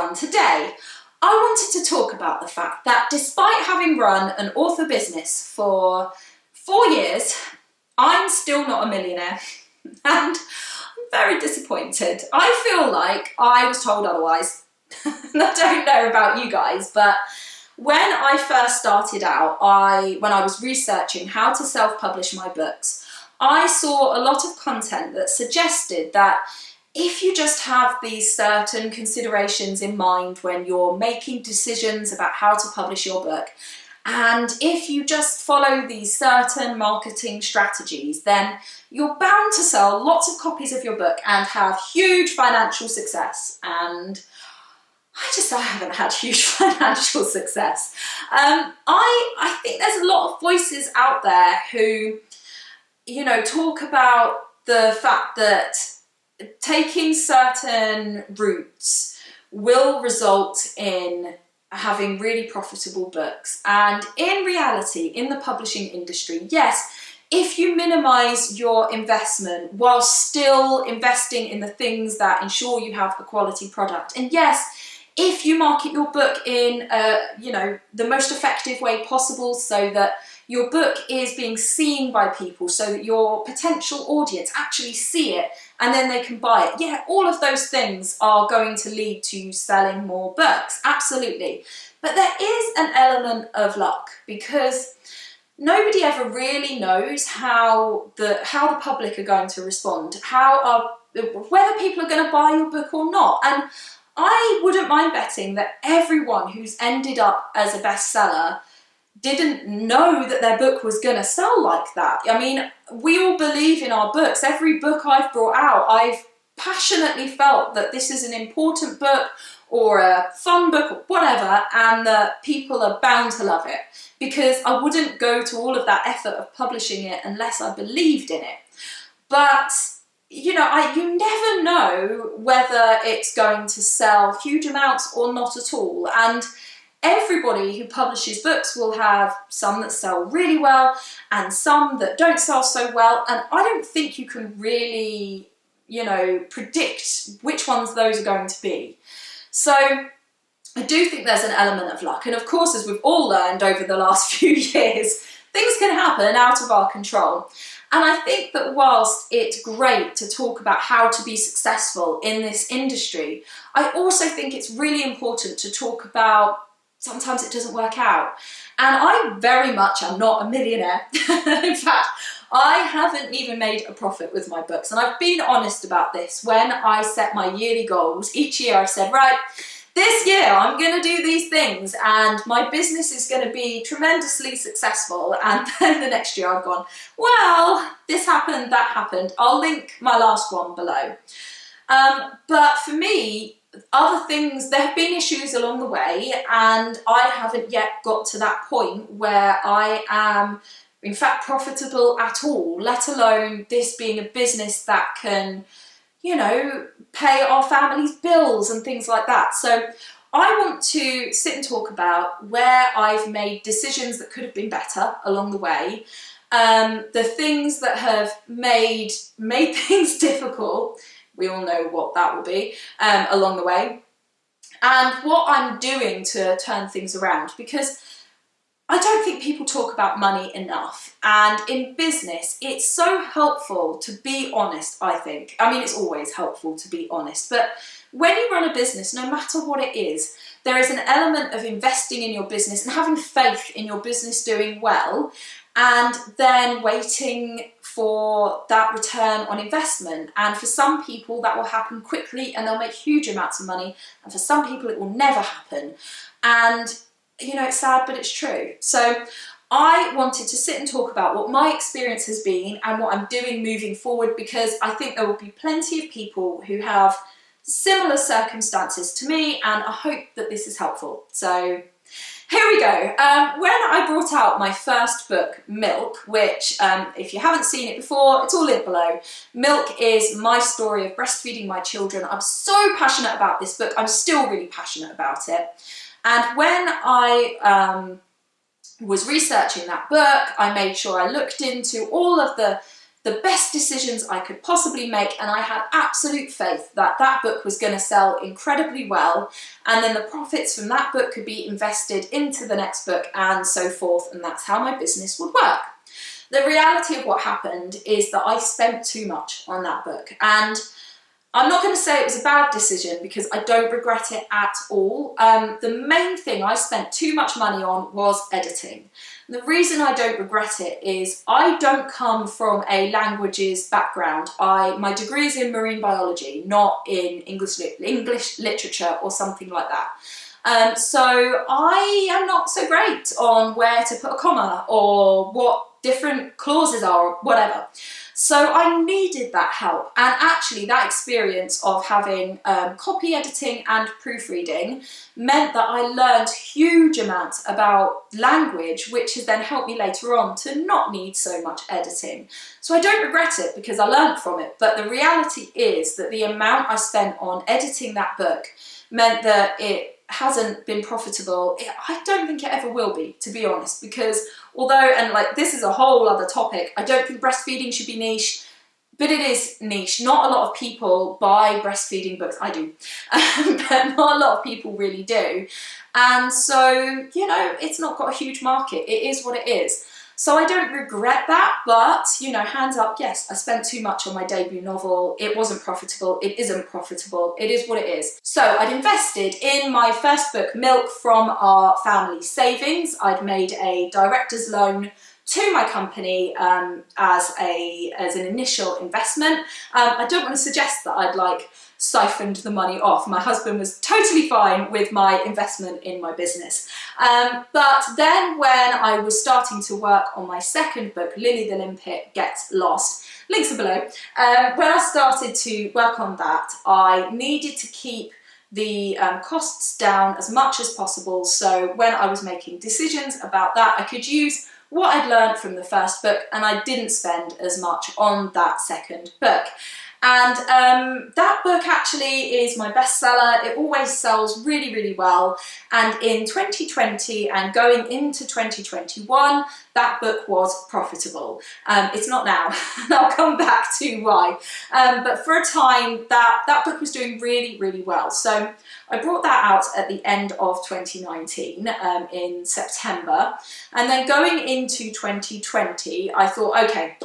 everyone. Today, I wanted to talk about the fact that despite having run an author business for 4 years, I'm still not a millionaire and I'm very disappointed. I feel like I was told otherwise. I don't know about you guys, but when I first started out, when I was researching how to self-publish my books, I saw a lot of content that suggested that if you just have these certain considerations in mind when you're making decisions about how to publish your book, and if you just follow these certain marketing strategies, then you're bound to sell lots of copies of your book and have huge financial success. And I haven't had huge financial success. I think there's a lot of voices out there who, talk about the fact that taking certain routes will result in having really profitable books. And in reality, in the publishing industry, yes, if you minimize your investment while still investing in the things that ensure you have a quality product, and yes, if you market your book in the most effective way possible so that your book is being seen by people, so that your potential audience actually see it and then they can buy it. Yeah, all of those things are going to lead to selling more books, absolutely. But there is an element of luck, because nobody ever really knows how the public are going to respond, whether people are going to buy your book or not. And I wouldn't mind betting that everyone who's ended up as a bestseller didn't know that their book was going to sell like that. I mean, we all believe in our books. Every book I've brought out, I've passionately felt that this is an important book or a fun book or whatever, and that people are bound to love it, because I wouldn't go to all of that effort of publishing it unless I believed in it. But you never know whether it's going to sell huge amounts or not at all. And everybody who publishes books will have some that sell really well and some that don't sell so well. And I don't think you can really, predict which ones those are going to be. So I do think there's an element of luck. And of course, as we've all learned over the last few years, things can happen out of our control. And I think that whilst it's great to talk about how to be successful in this industry, I also think it's really important to talk about sometimes it doesn't work out. And I very much am not a millionaire. In fact, I haven't even made a profit with my books. And I've been honest about this. When I set my yearly goals, each year I've said, right, this year I'm going to do these things and my business is going to be tremendously successful. And then the next year I've gone, well, this happened, that happened. I'll link my last one below. But for me, other things, there have been issues along the way, and I haven't yet got to that point where I am, in fact, profitable at all, let alone this being a business that can, pay our family's bills and things like that. So I want to sit and talk about where I've made decisions that could have been better along the way, the things that have made things difficult. We all know what that will be along the way, and what I'm doing to turn things around, because I don't think people talk about money enough. And in business, it's so helpful to be honest, I think. I mean, it's always helpful to be honest, but when you run a business, no matter what it is, there is an element of investing in your business and having faith in your business doing well, and then waiting for that return on investment. And for some people that will happen quickly and they'll make huge amounts of money, and for some people it will never happen. And it's sad, but it's true. So I wanted to sit and talk about what my experience has been and what I'm doing moving forward, because I think there will be plenty of people who have similar circumstances to me, and I hope that this is helpful. So here we go. When I brought out my first book, Milk, which if you haven't seen it before, it's all linked below. Milk is my story of breastfeeding my children. I'm so passionate about this book. I'm still really passionate about it. And when I was researching that book, I made sure I looked into all of the the best decisions I could possibly make, and I had absolute faith that that book was going to sell incredibly well, and then the profits from that book could be invested into the next book and so forth, and that's how my business would work. The reality of what happened is that I spent too much on that book, and I'm not going to say it was a bad decision because I don't regret it at all. The main thing I spent too much money on was editing. The reason I don't regret it is I don't come from a languages background. My degree is in marine biology, not in English literature or something like that. So I am not so great on where to put a comma or what different clauses are or whatever. So I needed that help, and actually that experience of having copy editing and proofreading meant that I learned huge amounts about language, which has then helped me later on to not need so much editing. So I don't regret it because I learned from it, but the reality is that the amount I spent on editing that book meant that it hasn't been profitable. I don't think it ever will be, to be honest, because although, and like this is a whole other topic, I don't think breastfeeding should be niche, but it is niche. Not a lot of people buy breastfeeding books. I do, but not a lot of people really do. And so, you know, it's not got a huge market. It is what it is. So I don't regret that, but, you know, hands up, yes, I spent too much on my debut novel. It wasn't profitable. It isn't profitable. It is what it is. So I'd invested in my first book, Milk, from our family savings. I'd made a director's loan to my company as an initial investment. I don't want to suggest that I'd like siphoned the money off. My husband was totally fine with my investment in my business. But then when I was starting to work on my second book, Lily the Limpet Gets Lost, links are below, when I started to work on that, I needed to keep the costs down as much as possible. So when I was making decisions about that, I could use what I'd learned from the first book, and I didn't spend as much on that second book. And that book actually is my bestseller. It always sells really, really well. And in 2020 and going into 2021, that book was profitable. It's not now, and I'll come back to why. But for a time, that book was doing really, really well. So I brought that out at the end of 2019 in September. And then going into 2020, I thought, okay,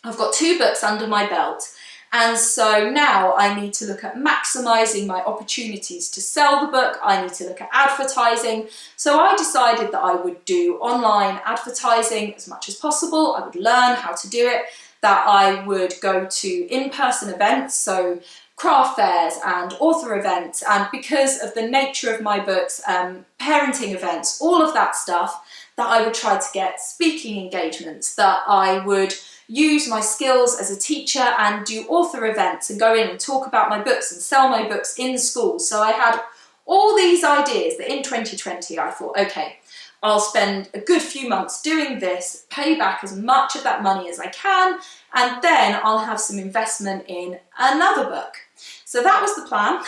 I've got 2 books under my belt. And so now I need to look at maximising my opportunities to sell the book. I need to look at advertising. So I decided that I would do online advertising as much as possible. I would learn how to do it, that I would go to in-person events, so craft fairs and author events, and because of the nature of my books, parenting events, all of that stuff, that I would try to get speaking engagements, that I would use my skills as a teacher and do author events and go in and talk about my books and sell my books in schools. So I had all these ideas that in 2020 I thought, okay, I'll spend a good few months doing this, pay back as much of that money as I can, and then I'll have some investment in another book. So that was the plan.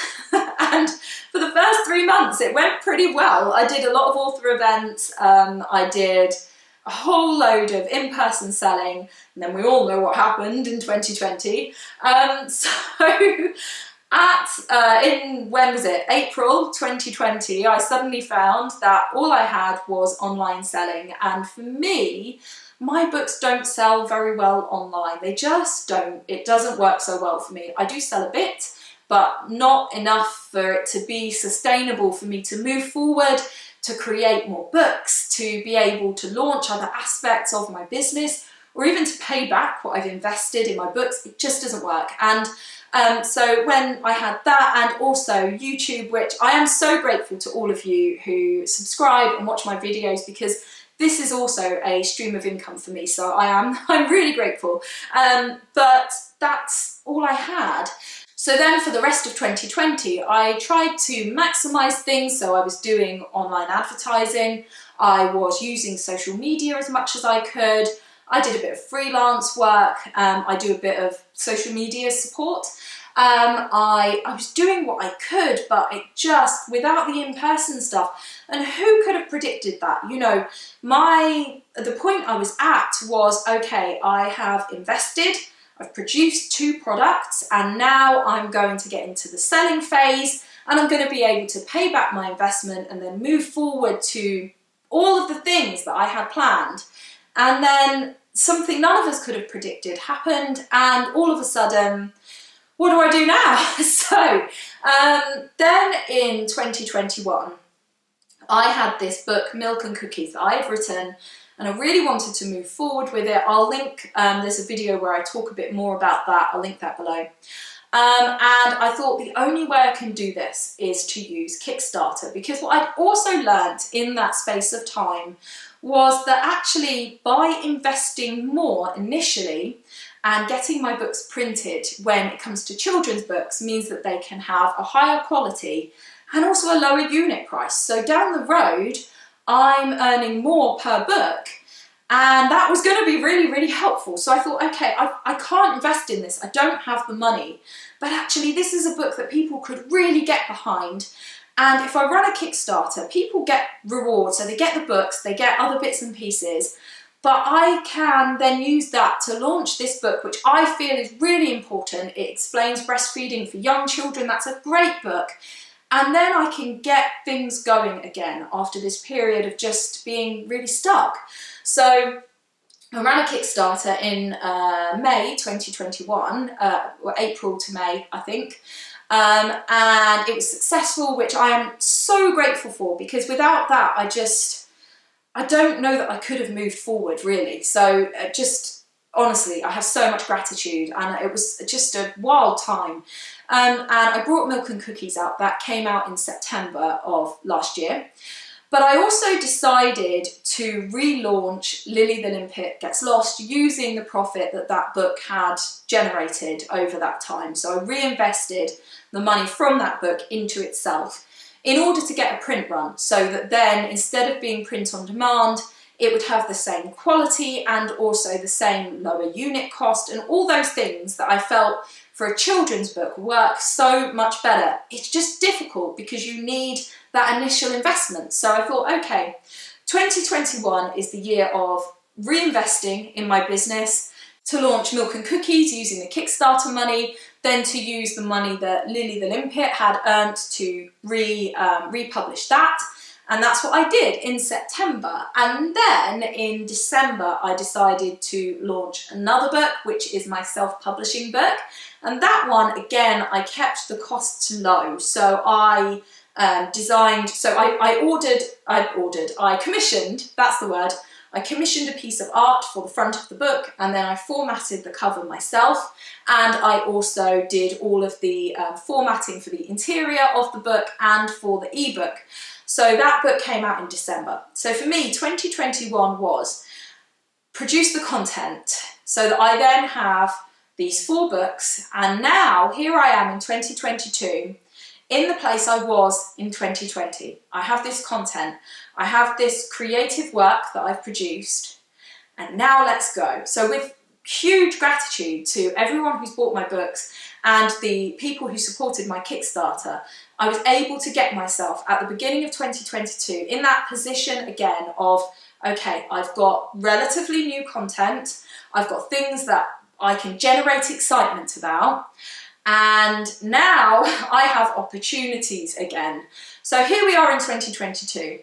And for the first 3 months, it went pretty well. I did a lot of author events. I did a whole load of in-person selling, and then we all know what happened in 2020. When was it? April 2020, I suddenly found that all I had was online selling, and for me, my books don't sell very well online. They just don't. It doesn't work so well for me. I do sell a bit, but not enough for it to be sustainable for me to move forward, to create more books, to be able to launch other aspects of my business, or even to pay back what I've invested in my books. It just doesn't work. And so when I had that, and also YouTube, which I am so grateful to all of you who subscribe and watch my videos, because this is also a stream of income for me. So I'm really grateful. But that's all I had. So then for the rest of 2020, I tried to maximise things. So I was doing online advertising. I was using social media as much as I could. I did a bit of freelance work. I do a bit of social media support. I was doing what I could, but it just, without the in-person stuff, and who could have predicted that? You know, the point I was at was, okay, I have invested, I've produced 2 products, and now I'm going to get into the selling phase, and I'm going to be able to pay back my investment and then move forward to all of the things that I had planned. And then something none of us could have predicted happened, and all of a sudden, what do I do now? So then in 2021, I had this book, Milk and Cookies, that I had written, and I really wanted to move forward with it. I'll link, there's a video where I talk a bit more about that. I'll link that below. And I thought the only way I can do this is to use Kickstarter, because what I'd also learnt in that space of time was that actually by investing more initially and getting my books printed when it comes to children's books means that they can have a higher quality and also a lower unit price. So down the road, I'm earning more per book, and that was going to be really, really helpful. So I thought, okay, I can't invest in this. I don't have the money, but actually this is a book that people could really get behind. And if I run a Kickstarter, people get rewards. So they get the books, they get other bits and pieces, but I can then use that to launch this book, which I feel is really important. It explains breastfeeding for young children. That's a great book. And then I can get things going again after this period of just being really stuck. So I ran a Kickstarter in May 2021, or April to May, I think. And it was successful, which I am so grateful for, because without that, I don't know that I could have moved forward, really. So honestly, I have so much gratitude, and it was just a wild time. And I brought Milk and Cookies out. That came out in September of last year. But I also decided to relaunch Lily the Limpet Gets Lost using the profit that that book had generated over that time. So I reinvested the money from that book into itself in order to get a print run, so that then instead of being print on demand, it would have the same quality and also the same lower unit cost, and all those things that I felt for a children's book work so much better. It's just difficult because you need that initial investment. So I thought, okay, 2021 is the year of reinvesting in my business, to launch Milk and Cookies using the Kickstarter money, then to use the money that Lily the Limpet had earned to republish that. And that's what I did in September. And then in December, I decided to launch another book, which is my self-publishing book. And that one, again, I kept the costs low. So I commissioned, that's the word, I commissioned a piece of art for the front of the book, and then I formatted the cover myself, and I also did all of the formatting for the interior of the book and for the ebook. So that book came out in December. So for me, 2021 was produce the content so that I then have these 4 books, and now here I am in 2022 in the place I was in 2020. I have this content, I have this creative work that I've produced, and now let's go. So with huge gratitude to everyone who's bought my books and the people who supported my Kickstarter, I was able to get myself at the beginning of 2022 in that position again of, okay, I've got relatively new content, I've got things that I can generate excitement about, and now I have opportunities again. So here we are in 2022.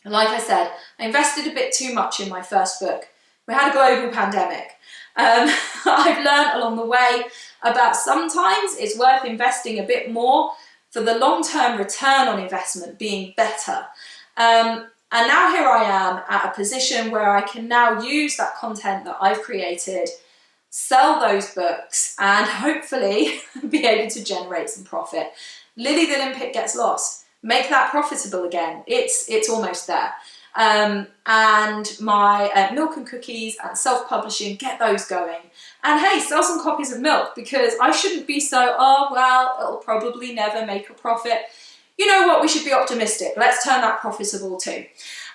Like I said, I invested a bit too much in my first book. We had a global pandemic. I've learned along the way about sometimes it's worth investing a bit more for the long-term return on investment being better. And now here I am at a position where I can now use that content that I've created, sell those books, and hopefully be able to generate some profit. Lily the Limpet Gets Lost. Make that profitable again. It's almost there. And my Milk and Cookies and self-publishing, get those going. And hey, sell some copies of Milk, because I shouldn't be so, oh, well, it'll probably never make a profit. you know what, we should be optimistic. Let's turn that profitable too.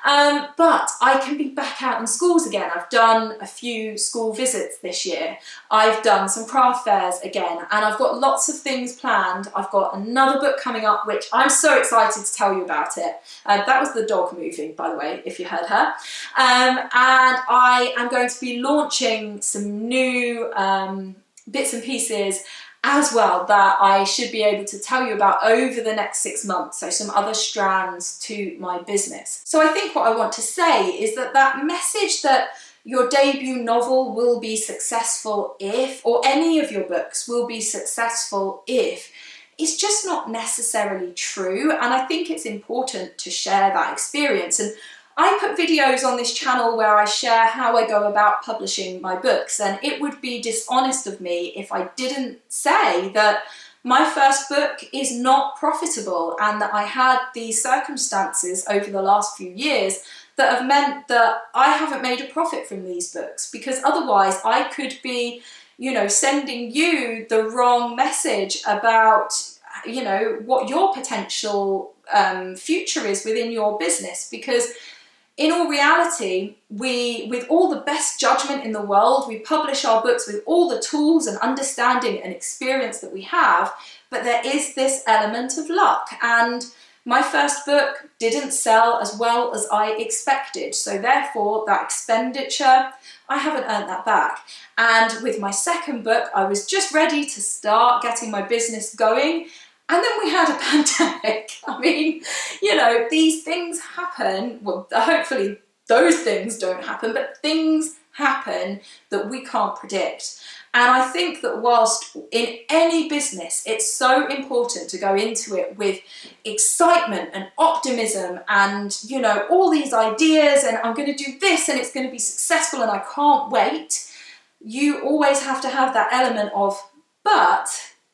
But I can be back out in schools again. I've done a few school visits this year. I've done some craft fairs again, and I've got lots of things planned. I've got another book coming up, which I'm so excited to tell you about it. That was the dog moving, by the way, if you heard her. And I am going to be launching some new bits and pieces as well that I should be able to tell you about over the next 6 months, so some other strands to my business. So I think what I want to say is that that message that your debut novel will be successful if, or any of your books will be successful if, is just not necessarily true, and I think it's important to share that experience. And I put videos on this channel where I share how I go about publishing my books, and it would be dishonest of me if I didn't say that my first book is not profitable and that I had these circumstances over the last few years that have meant that I haven't made a profit from these books, because otherwise I could be, you know, sending you the wrong message about, you know, what your potential future is within your business. Because in all reality, we, with all the best judgment in the world, we publish our books with all the tools and understanding and experience that we have, but there is this element of luck. And my first book didn't sell as well as I expected, so therefore that expenditure, I haven't earned that back. And with my second book, I was just ready to start getting my business going, and then we had a pandemic. I mean, you know, these things happen. Well, hopefully those things don't happen, but things happen that we can't predict. And I think that whilst in any business, it's so important to go into it with excitement and optimism and, you know, all these ideas, and I'm going to do this and it's going to be successful and I can't wait. You always have to have that element of, but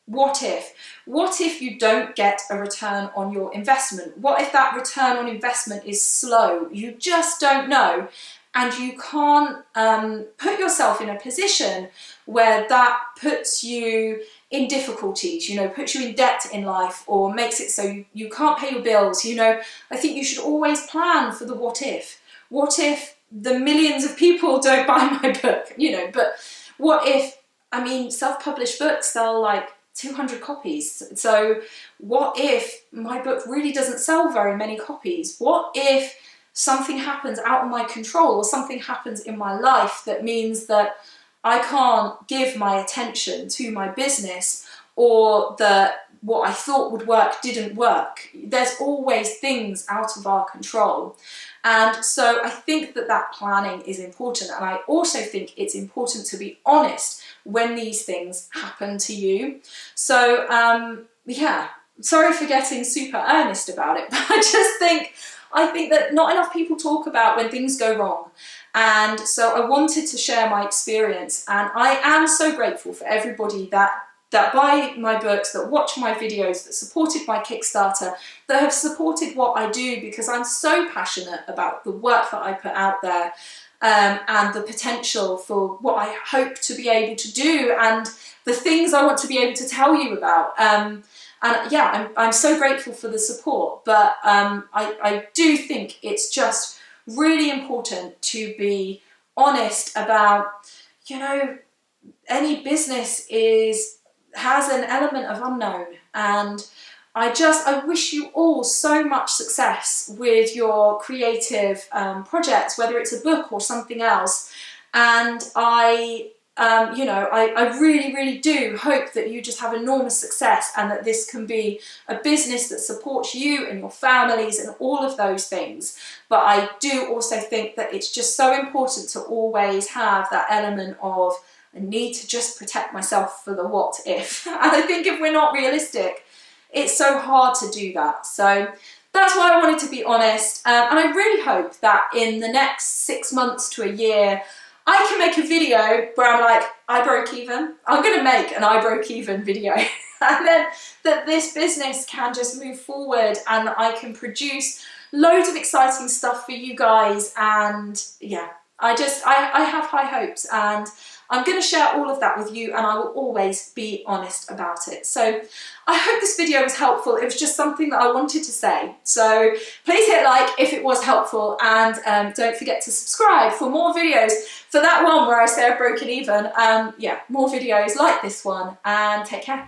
what if? What if you don't get a return on your investment? What if that return on investment is slow? You just don't know. And you can't put yourself in a position where that puts you in difficulties, you know, puts you in debt in life, or makes it so you can't pay your bills. You know, I think you should always plan for the what if. What if the millions of people don't buy my book, you know, but what if, I mean, self-published books sell like 200 copies. So what if my book really doesn't sell very many copies? What if something happens out of my control, or something happens in my life that means that I can't give my attention to my business, or that what I thought would work didn't work? There's always things out of our control. And so I think that that planning is important. And I also think it's important to be honest when these things happen to you. So yeah, sorry for getting super earnest about it, but I think that not enough people talk about when things go wrong. And so I wanted to share my experience, and I am so grateful for everybody that buy my books, that watch my videos, that supported my Kickstarter, that have supported what I do, because I'm so passionate about the work that I put out there, and the potential for what I hope to be able to do, and the things I want to be able to tell you about. And yeah, I'm so grateful for the support, but I do think it's just really important to be honest about, you know, any business has an element of unknown, and I wish you all so much success with your creative projects, whether it's a book or something else. And you know, I really, really do hope that you just have enormous success, and that this can be a business that supports you and your families and all of those things. But I do also think that it's just so important to always have that element of, I need to just protect myself for the what if. And I think if we're not realistic, it's so hard to do that. So that's why I wanted to be honest. And I really hope that in the next 6 months to a year, I can make a video where I'm like, I broke even. I'm going to make an I broke even video. And then that this business can just move forward, and I can produce loads of exciting stuff for you guys. And yeah, I have high hopes, and I'm going to share all of that with you, and I will always be honest about it. So I hope this video was helpful. It was just something that I wanted to say. So please hit like if it was helpful, and don't forget to subscribe for more videos. For that one where I say I've broken even, yeah, more videos like this one, and take care.